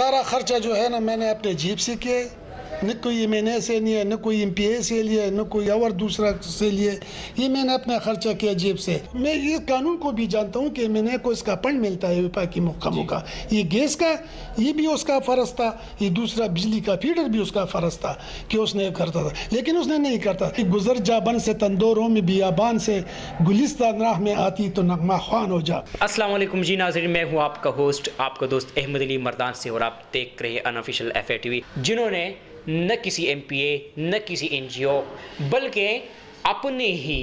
سارا خرچہ جو ہے نا میں نے اپنے جیب سے کیا ہے، نہ کوئی ایم این اے سے لیا، نہ کوئی ایم پی اے سے لیا، نہ کوئی اور دوسرا سے لیے، یہ میں نے اپنا خرچہ کیا جیب سے۔ میں یہ قانون کو بھی جانتا ہوں کہ ایم این اے کو اس کا فنڈ ملتا ہے وفاقی محکموں کا، یہ گیس کا یہ بھی اس کا فرض تھا، یہ دوسرا بجلی کا فیڈر بھی اس کا فرض تھا کہ اس نے کرتا تھا، لیکن اس نے نہیں کرتا۔ گزر جا بن سے تندوروں میں بیابان سے، گلستان راہ میں آتی تو نغمہ خوان ہو جا۔ السلام علیکم جی ناظرین، میں ہوں آپ کا ہوسٹ، آپ کا دوست احمد علی مردان سے، اور آپ دیکھ رہے ہیں انآفیشیل ایف اے ٹی وی، جنہوں نے نہ کسی ایم پی اے نہ کسی این جی او بلکہ اپنے ہی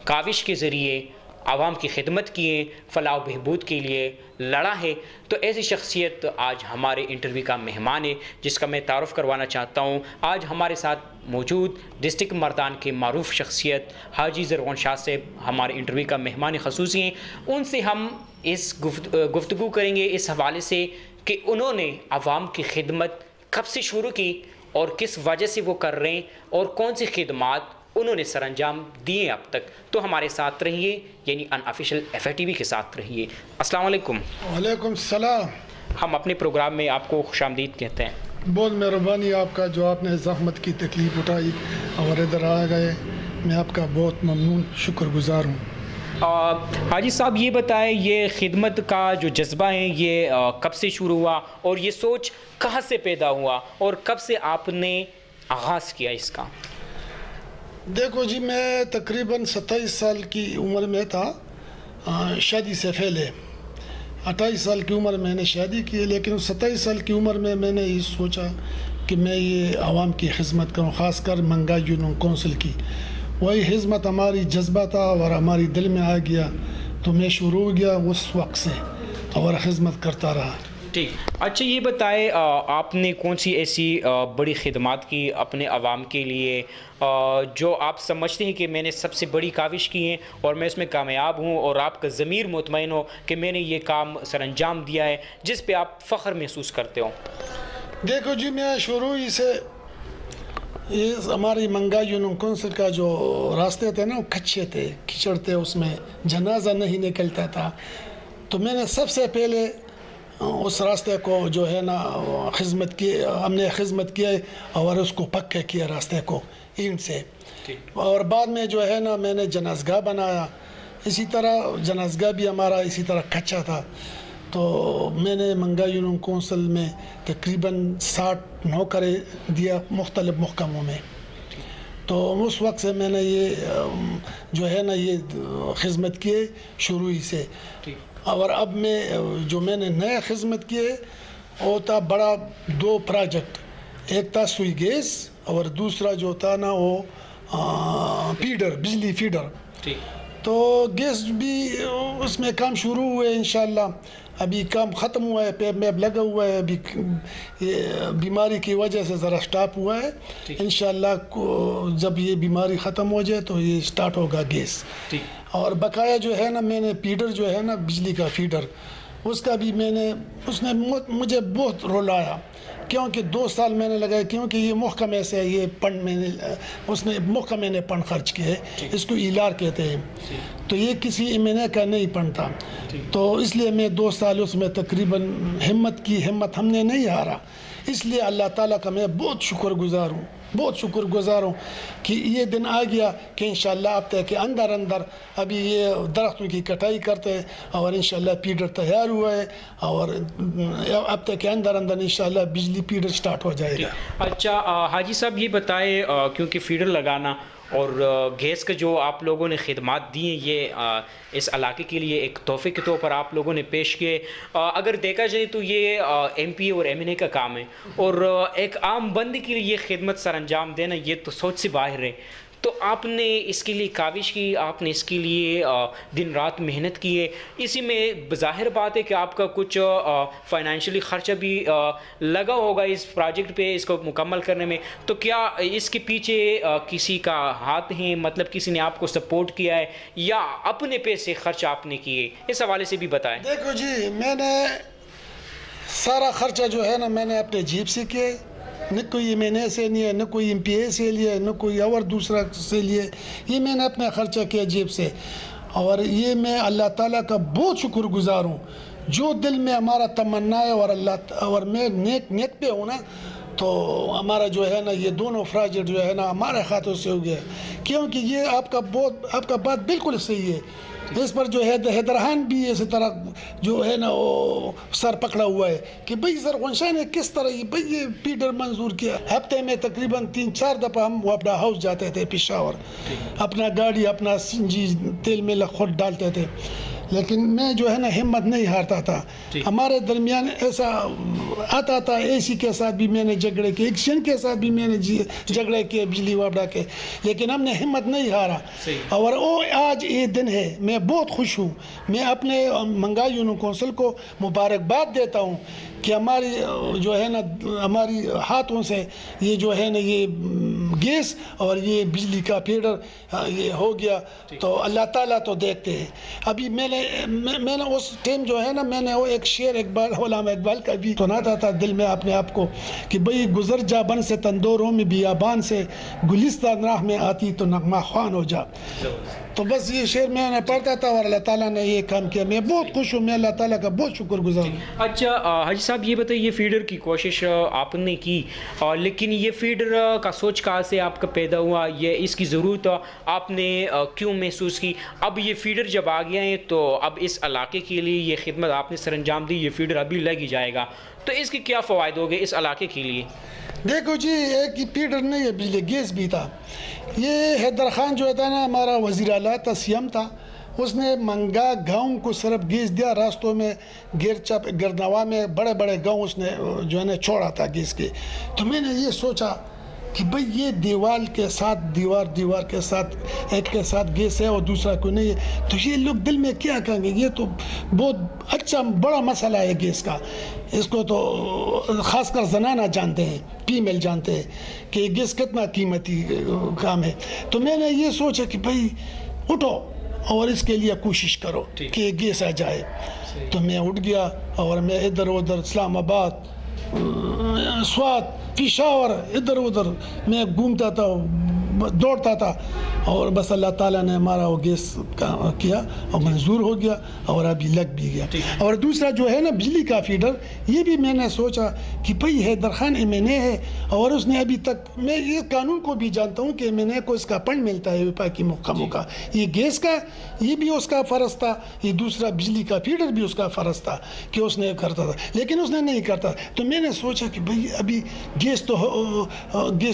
کاوش کے ذریعے عوام کی خدمت کیے، فلاح و بہبود کے لیے لڑا ہے۔ تو ایسی شخصیت آج ہمارے انٹرویو کا مہمان ہے، جس کا میں تعارف کروانا چاہتا ہوں۔ آج ہمارے ساتھ موجود ڈسٹرکٹ مردان کے معروف شخصیت حاجی زرغون شاہ صاحب ہمارے انٹرویو کا مہمان خصوصی ہیں۔ ان سے ہم اس گفتگو کریں گے اس حوالے سے کہ انہوں نے عوام کی خدمت کب سے شروع کی اور کس وجہ سے وہ کر رہے ہیں، اور کون سی خدمات انہوں نے سر انجام دیے اب تک۔ تو ہمارے ساتھ رہیے، یعنی انآفیشیل ایف اے ٹی وی کے ساتھ رہیے۔ السلام علیکم۔ وعلیکم السلام۔ ہم اپنے پروگرام میں آپ کو خوش آمدید کہتے ہیں۔ بہت مہربانی آپ کا، جو آپ نے زحمت کی تکلیف اٹھائی اور ادھر آ گئے، میں آپ کا بہت ممنون شکر گزار ہوں۔ حاجی صاحب یہ بتائیں، یہ خدمت کا جو جذبہ ہے یہ کب سے شروع ہوا، اور یہ سوچ کہاں سے پیدا ہوا، اور کب سے آپ نے آغاز کیا اس کا؟ دیکھو جی، میں تقریباً 27 سال کی عمر میں تھا، شادی سے پہلے 28 سال کی عمر میں نے شادی کی، لیکن 27 سال کی عمر میں نے یہ سوچا کہ میں یہ عوام کی خدمت کروں، خاص کر منگا یونین کونسل کی۔ وہی خدمت ہماری جذبہ تھا اور ہماری دل میں آ گیا، تو میں شروع ہو گیا اس وقت سے اور خدمت کرتا رہا۔ ٹھیک، اچھا یہ بتائیں، آپ نے کون سی ایسی بڑی خدمات کی اپنے عوام کے لیے جو آپ سمجھتے ہیں کہ میں نے سب سے بڑی کاوش کی ہیں اور میں اس میں کامیاب ہوں، اور آپ کا ضمیر مطمئن ہو کہ میں نے یہ کام سر انجام دیا ہے جس پہ آپ فخر محسوس کرتے ہو؟ دیکھو جی، میں شروع ہی سے یہ ہماری منگا یونین کونسل کا جو راستے تھے نا وہ کچے تھے، کیچڑ تھے، اس میں جنازہ نہیں نکلتا تھا، تو میں نے سب سے پہلے اس راستے کو جو ہے نا خدمت کی، ہم نے خدمت کی اور اس کو پکا کیا راستے کو اینٹ سے، اور بعد میں جو ہے نا میں نے جنازگاہ بنایا، اسی طرح جنازگاہ بھی ہمارا اسی طرح کچا تھا، تو میں نے منگا یونین کونسل میں تقریباً 60 نوکریں دیا مختلف محکموں میں، تو اس وقت سے میں نے یہ جو ہے نا یہ خدمت کیے شروع ہی سے۔ اور اب میں نے نیا خدمت کیے، وہ تھا بڑا 2 پروجیکٹ، ایک تھا سوئی گیس اور دوسرا جو تھا نا وہ فیڈر، بجلی فیڈر۔ تو گیس بھی اس میں کام شروع ہوئے انشاءاللہ، ابھی کام ختم ہوا ہے، پیپ میں لگا ہوا ہے، ابھی بیماری کی وجہ سے ذرا سٹاپ ہوا ہے، انشاءاللہ جب یہ بیماری ختم ہو جائے تو یہ سٹارٹ ہوگا گیس۔ اور بقایا جو ہے نا میں نے فیڈر جو ہے نا بجلی کا فیڈر، اس کا بھی اس نے مجھے بہت رول آیا، کیونکہ 2 سال میں نے لگایا، کیونکہ یہ محکمے سے یہ فنڈ اس نے محکمے نے فنڈ خرچ کیے، اس کو ایلار کہتے ہیں، تو یہ کسی ایم این اے کا نہیں فنڈ تھا، تو اس لیے میں 2 سال اس میں تقریباً ہمت ہم نے نہیں ہارا، اس لیے اللہ تعالیٰ کا میں بہت شکر گزار ہوں کہ یہ دن آ گیا کہ انشاءاللہ اب تک کے اندر ابھی یہ درختوں کی کٹائی کرتے ہیں اور انشاءاللہ فیڈر تیار ہوا ہے، اور اب تک کے اندر انشاءاللہ بجلی فیڈر سٹارٹ ہو جائے گا۔ اچھا حاجی صاحب یہ بتائیں، کیونکہ فیڈر لگانا اور گیس کا جو آپ لوگوں نے خدمات دی ہیں، یہ اس علاقے کے لیے ایک تحفے کے طور پر آپ لوگوں نے پیش کیے، اگر دیکھا جائے تو یہ ایم پی اے اور ایم این اے کا کام ہے، اور ایک عام بندے کے لیے یہ خدمت سر انجام دینا یہ تو سوچ سے باہر ہے، تو آپ نے اس کے لیے کاوش کی، آپ نے اس کے لیے دن رات محنت کی ہے، اسی میں بظاہر بات ہے کہ آپ کا کچھ فائنینشلی خرچہ بھی لگا ہوگا اس پروجیکٹ پہ، اس کو مکمل کرنے میں، تو کیا اس کے پیچھے کسی کا ہاتھ ہے، مطلب کسی نے آپ کو سپورٹ کیا ہے یا اپنے پیسے خرچ آپ نے کیے، اس حوالے سے بھی بتائیں۔ دیکھو جی، میں نے سارا خرچہ جو ہے نا میں نے اپنے جیب سے کیا، نہ کوئی ایم این اے سے لیا، نہ کوئی ایم پی اے سے لیا، نہ کوئی اور دوسرا سے لیے، یہ میں نے اپنا خرچہ کیا جیب سے، اور یہ میں اللہ تعالیٰ کا بہت شکر گزار ہوں جو دل میں ہمارا تمنا ہے اور میں نیت پہ ہوں نا، تو ہمارا جو ہے نا یہ دونوں پروجیکٹ جو ہے نا ہمارے ہاتھوں سے ہو گیا، کیونکہ یہ آپ کا بات بالکل صحیح ہے۔ اس پر جو ہے حیدرخان بھی اسی طرح جو ہے نا وہ سر پکڑا ہوا ہے کہ بھئی زرغون شاہ نے کس طرح یہ پیڈر منظور کیا۔ ہفتے میں تقریباً 3-4 دفعہ ہم وابڈا ہاؤس جاتے تھے پشاور، اپنا گاڑی اپنا سنجی تیل میں خود ڈالتے تھے، لیکن میں جو ہے نا ہمت نہیں ہارتا تھا۔ ہمارے درمیان ایسا آتا تھا، اے سی کے ساتھ بھی میں نے جھگڑے کیے، ایکشن کے ساتھ بھی میں نے جھگڑے کیے بجلی وابڈا کے، لیکن ہم نے ہمت نہیں ہارا۔ اور آج یہ دن ہے، میں بہت خوش ہوں۔ میں اپنے منگا یونین کونسل کو مبارکباد دیتا ہوں کہ ہماری جو ہے نا ہماری ہاتھوں سے یہ جو ہے نا یہ گیس اور یہ بجلی کا فیڈر یہ ہو گیا، تو اللہ تعالیٰ تو دیکھتے ہیں۔ ابھی میں نے اس ٹائم جو ہے نا میں نے وہ ایک شعر علامہ اقبال کا بھی سناتا تھا دل میں اپنے آپ کو کہ بھئی گزر جا بن سے تندوروں میں بیابان سے، گلستان راہ میں آتی تو نغمہ خوان ہو جا۔ تو بس یہ شعر میں نے پڑھتا تھا اور اللہ تعالیٰ نے یہ کام کیا۔ میں بہت خوش ہوں، میں اللہ تعالیٰ کا بہت شکر گزار ہوں۔ اچھا حاجی صاحب یہ بتائیے، یہ فیڈر کی کوشش آپ نے کی، لیکن یہ فیڈر کا سوچ کہاں سے آپ کا پیدا ہوا؟ یہ اس کی ضرورت آپ نے کیوں محسوس کی؟ اب یہ فیڈر جب آ گیا ہے تو اب اس علاقے کے لیے یہ خدمت آپ نے سر انجام دی، یہ فیڈر ابھی لگ ہی جائے گا، تو اس کے کیا فوائد ہو گئے اس علاقے کے لیے؟ دیکھو جی، ایک ہی فیڈر نہیں ہے، بجلی گیس بھی تھا۔ یہ حیدرخان جو تھا نا ہمارا وزیر اعلیٰ تھا، سی ایم تھا، اس نے منگا گاؤں کو صرف گیس دیا، راستوں میں گرنوا میں بڑے بڑے گاؤں اس نے جو ہے نا چھوڑا تھا گیس کے۔ تو میں نے یہ سوچا کہ بھئی یہ دیوار کے ساتھ دیوار کے ساتھ ایک کے ساتھ گیس ہے اور دوسرا کوئی نہیں ہے، تو یہ لوگ دل میں کیا کہیں گے؟ یہ تو بہت اچھا بڑا مسئلہ ہے گیس کا، اس کو تو خاص کر زنانہ جانتے ہیں، فیمیل جانتے ہیں کہ گیس کتنا قیمتی کام ہے۔ تو میں نے یہ سوچا کہ بھئی اٹھو اور اس کے لیے کوشش کرو کہ گیس آ جائے۔ تو میں اٹھ گیا اور میں ادھر ادھر اسلام آباد، سوات، پشاور، ادھر ادھر میں گھومتا تھا، دوڑتا تھا، اور بس اللہ تعالیٰ نے ہمارا وہ گیس کیا اور منظور ہو گیا اور ابھی لگ بھی گیا۔ اور دوسرا جو ہے نا بجلی کا فیڈر، یہ بھی میں نے سوچا کہ بھئی حیدرخان ایم این اے ہے اور اس نے ابھی تک، میں یہ قانون کو بھی جانتا ہوں کہ ایم این اے کو اس کا فنڈ ملتا ہے وفاقی محکموں کا، یہ گیس کا یہ بھی اس کا فرض تھا، یہ دوسرا بجلی کا فیڈر بھی اس کا فرض تھا کہ اس نے کرتا تھا، لیکن اس نے نہیں کرتا۔ تو میں نے سوچا کہ بھئی ابھی گیس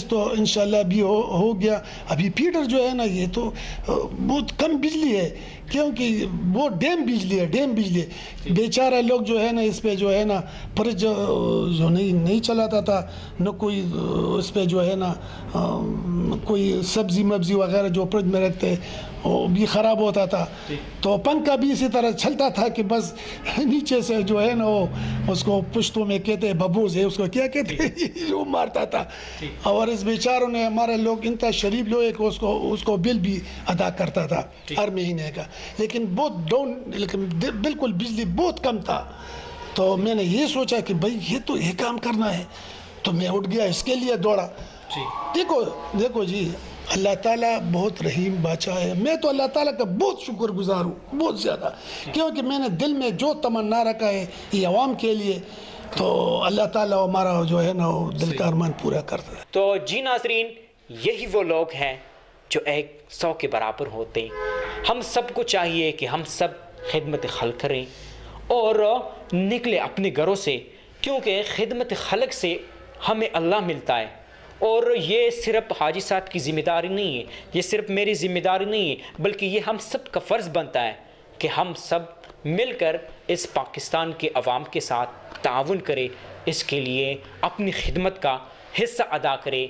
تو انشاءاللہ بھی ہو گیا، ابھی فیڈر جو ہے نا یہ تو بہت کم بجلی ہے، کیونکہ وہ ڈیم بجلی ہے۔ بیچارہ لوگ جو ہے نا اس پہ جو ہے نا فرج جو نہیں چلاتا تھا، نہ کوئی اس پہ جو ہے نا کوئی سبزی مبزی وغیرہ جو فرج میں رکھتے وہ بھی خراب ہوتا تھا، تو پنکھا بھی اسی طرح چلتا تھا کہ بس نیچے سے جو ہے نا وہ اس کو پشتوں میں کہتے ہیں ببوز ہے، اس کو کیا کہتے ہیں، وہ مارتا تھا۔ اور اس بیچاروں نے، ہمارے لوگ انتہا شریف لوگ ایک اس کو بل بھی ادا کرتا تھا ہر مہینے کا، لیکن بہت ڈاؤن، لیکن بالکل بجلی بہت کم تھا۔ تو میں نے یہ سوچا کہ بھئی یہ تو یہ کام کرنا ہے، تو میں اٹھ گیا، اس کے لیے دوڑا۔ دیکھو جی، اللہ تعالیٰ بہت رحیم بادشاہ ہے، میں تو اللہ تعالیٰ کا بہت شکر گزار ہوں، بہت زیادہ، کیونکہ میں نے دل میں جو تمنا رکھا ہے یہ عوام کے لیے، تو اللہ تعالیٰ ہمارا جو ہے نا دل کا ارمان پورا کرتا ہے۔ تو جی ناظرین، یہی وہ لوگ ہیں جو 100 کے برابر ہوتے ہیں۔ ہم سب کو چاہیے کہ ہم سب خدمت خلق کریں اور نکلے اپنے گھروں سے، کیونکہ خدمت خلق سے ہمیں اللہ ملتا ہے، اور یہ صرف حاجی صاحب کی ذمہ داری نہیں ہے، یہ صرف میری ذمہ داری نہیں ہے، بلکہ یہ ہم سب کا فرض بنتا ہے کہ ہم سب مل کر اس پاکستان کے عوام کے ساتھ تعاون کریں، اس کے لیے اپنی خدمت کا حصہ ادا کریں۔